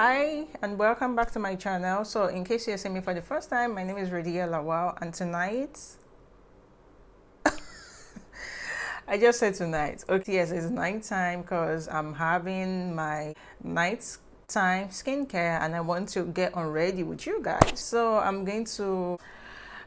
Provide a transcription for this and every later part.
Hi and welcome back to my channel. So in case you're seeing me for the first time, my name is Radia Lawal, and tonight I just said tonight. Okay, yes, it's night time because I'm having my nighttime skincare and I want to get unready with you guys. So I'm going to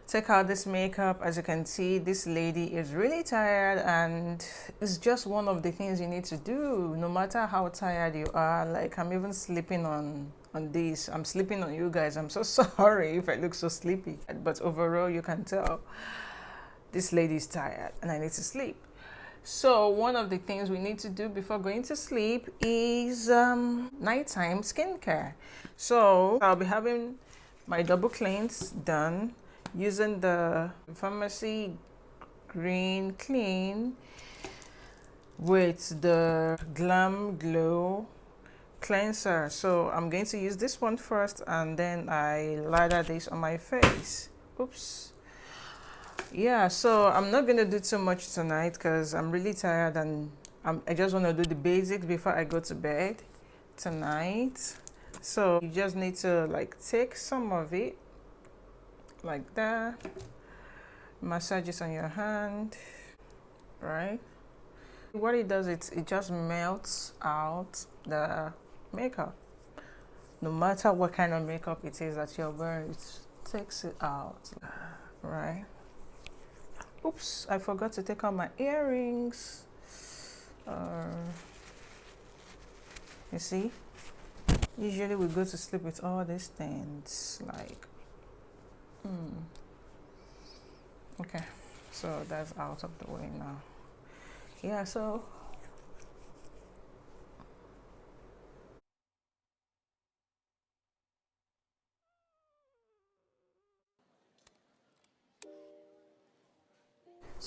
take out this makeup. As you can see, this lady is really tired, and it's just one of the things you need to do no matter how tired you are. Like, I'm even sleeping on this. I'm sleeping on you guys. I'm so sorry if I look so sleepy, but overall you can tell this lady is tired and I need to sleep. So one of the things we need to do before going to sleep is nighttime skincare. So I'll be having my double cleanse done using the Pharmacy Green Clean with the Glam Glow cleanser. So I'm going to use this one first and then I lather this on my face. Oops. Yeah, so I'm not gonna do too much tonight because I'm really tired, and I just want to do the basics before I go to bed tonight. So you just need to like take some of it like that, massage it on your hand, right? What it does, it just melts out the makeup. No matter what kind of makeup it is that you're wearing, it takes it out, right? Oops, I forgot to take out my earrings. You see, usually we go to sleep with all these things like, okay, so that's out of the way now. Yeah, so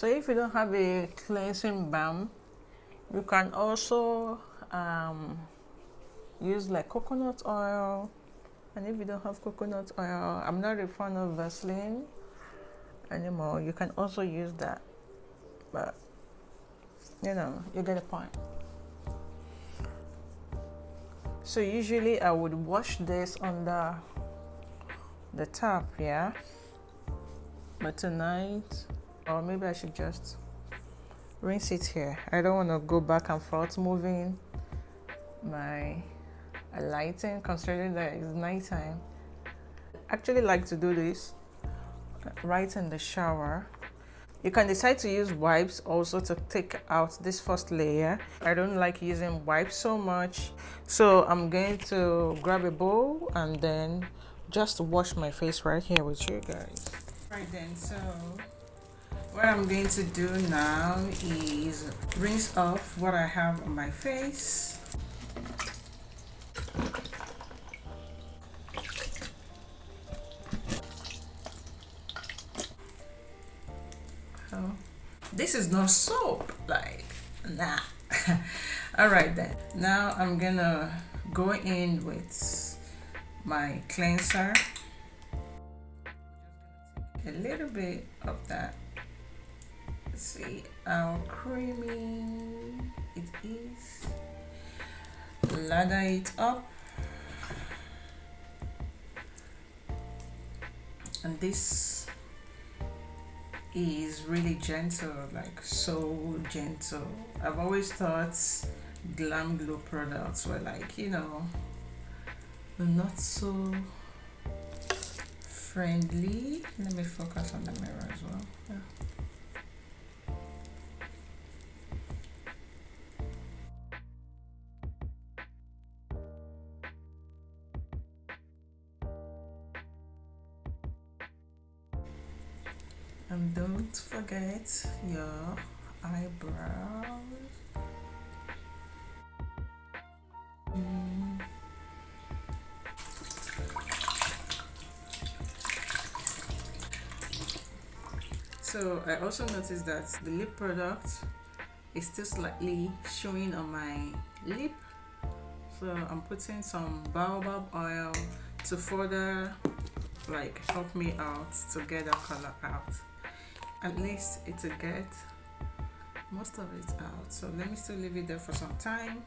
if you don't have a cleansing balm, you can also use like coconut oil. And if you don't have coconut oil, I'm not a fan of Vaseline anymore. You can also use that, but you know, you get the point. So usually I would wash this under the tap, yeah, but tonight, or maybe I should just rinse it here. I don't want to go back and forth moving my lighting, considering that it's nighttime. I actually like to do this right in the shower. You can decide to use wipes also to take out this first layer. I don't like using wipes so much, so I'm going to grab a bowl and then just wash my face right here with you guys. Right then, so what I'm going to do now is rinse off what I have on my face. So this is not soap, like, nah. All right then, now I'm gonna go in with my cleanser. A little bit of that. Let's see how creamy it is. Lather it up, and this is really gentle, like so gentle. I've always thought Glam Glow products were like, you know, not so friendly. Let me focus on the mirror as well. Yeah. And don't forget your eyebrows. So I also noticed that the lip product is still slightly showing on my lip. So I'm putting some baobab oil to further like help me out to get that color out. At least it will get most of it out. So let me still leave it there for some time.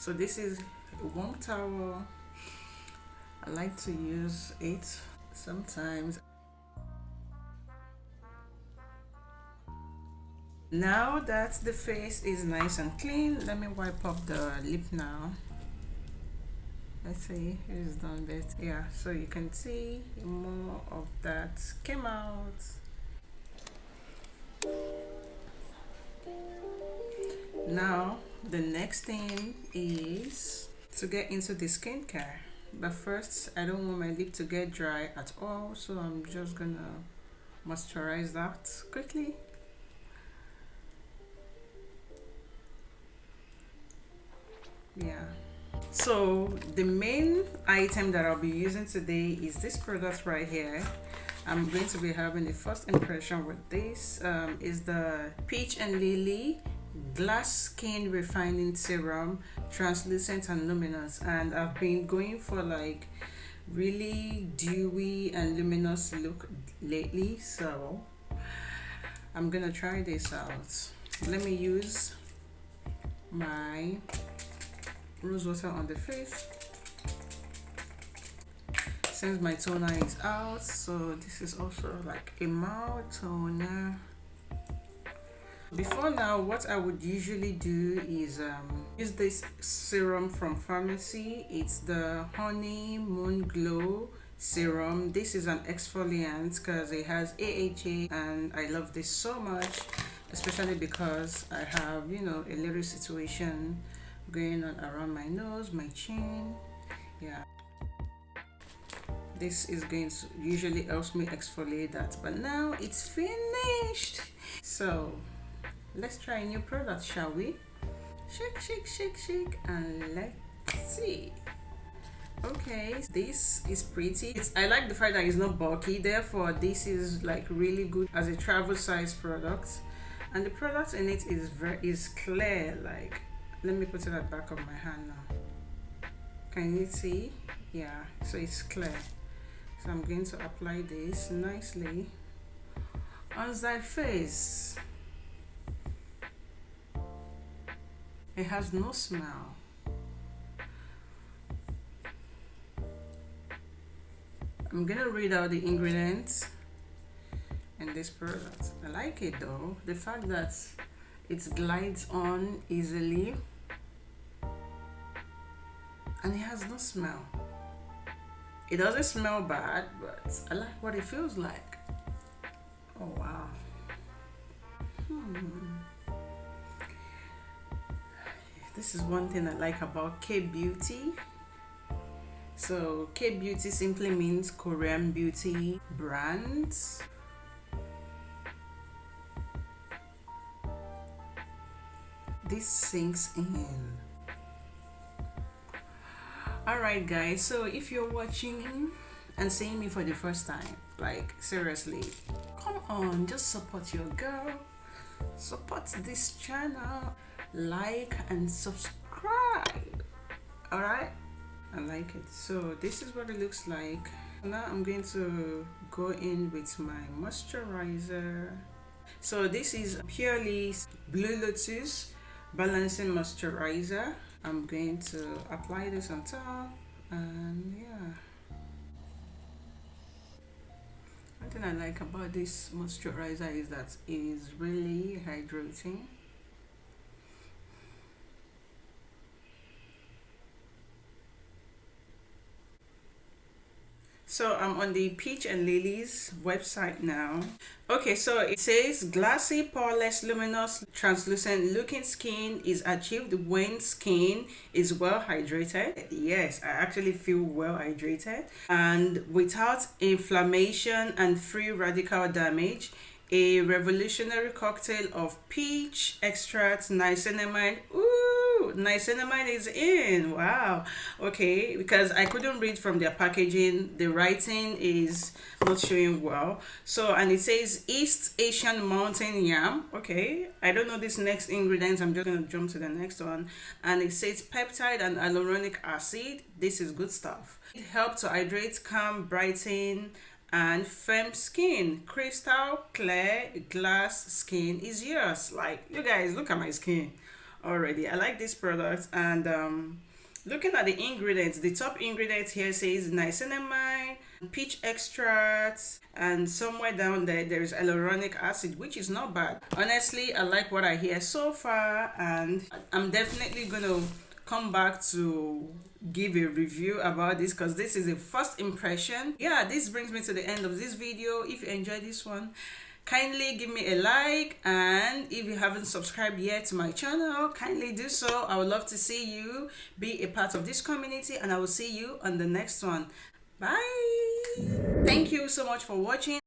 So this is a warm towel. I like to use it sometimes. Now that the face is nice and clean, let me wipe up the lip now. Let's see if it's done best. Yeah, so you can see more of that came out. Now the next thing is to get into the skincare, but first I don't want my lip to get dry at all, so I'm just gonna moisturize that quickly. Yeah, so the main item that I'll be using today is this product right here. I'm going to be having the first impression with this. Is the Peach and Lily Glass Skin Refining Serum, translucent and luminous, and I've been going for like really dewy and luminous look lately, so I'm gonna try this out. Let me use my rose water on the face since my toner is out, so this is also like a mild toner. Before now, what I would usually do is use this serum from pharmacy. It's the Honey Moon Glow serum. This is an exfoliant because it has AHA, and I love this so much, especially because I have, you know, a little situation going on around my nose, my chin. Yeah, this is going to usually helps me exfoliate that, but now it's finished. So let's try a new product, shall we? Shake, shake, shake, shake, and let's see. Okay, this is pretty. I like the fact that it's not bulky, therefore this is like really good as a travel size product, and the product in it is clear. Like, let me put it at the back of my hand now. Can you see? Yeah, so it's clear. So I'm going to apply this nicely on that face. It has no smell. I'm gonna read out the ingredients in this product. I like it though, the fact that it glides on easily and it has no smell. It doesn't smell bad, but I like what it feels like. Oh wow. This is one thing I like about K Beauty. So K Beauty simply means Korean beauty brands. This sinks in. Alright guys, so if you're watching and seeing me for the first time, like seriously, come on, just support your girl. Support this channel, like and subscribe. Alright, I like it. So this is what it looks like. Now I'm going to go in with my moisturizer. So this is purely Blue Lotus balancing moisturizer. I'm going to apply this on top, and yeah, one thing I like about this moisturizer is that it is really hydrating. So I'm on the Peach and Lily's website now. Okay, so it says glassy, poreless, luminous, translucent looking skin is achieved when skin is well hydrated. Yes, I actually feel well hydrated and without inflammation and free radical damage. A revolutionary cocktail of peach extract, niacinamide. Ooh, niacinamide is in. Wow. Okay, because I couldn't read from their packaging, the writing is not showing well. So, and it says East Asian mountain yam. Okay, I don't know this next ingredient. I'm just gonna jump to the next one. And it says peptide and hyaluronic acid. This is good stuff. It helps to hydrate, calm, brighten, and firm skin. Crystal clear glass skin is yours. Like, you guys, look at my skin. already. I like this product, and looking at the ingredients, the top ingredients here says niacinamide, peach extract, and somewhere down there there's hyaluronic acid, which is not bad. Honestly, I like what I hear so far, and I'm definitely gonna come back to give a review about this because this is a first impression. Yeah, this brings me to the end of this video. If you enjoyed this one, kindly give me a like, and if you haven't subscribed yet to my channel, kindly do so. I would love to see you be a part of this community, and I will see you on the next one. Bye. Thank you so much for watching.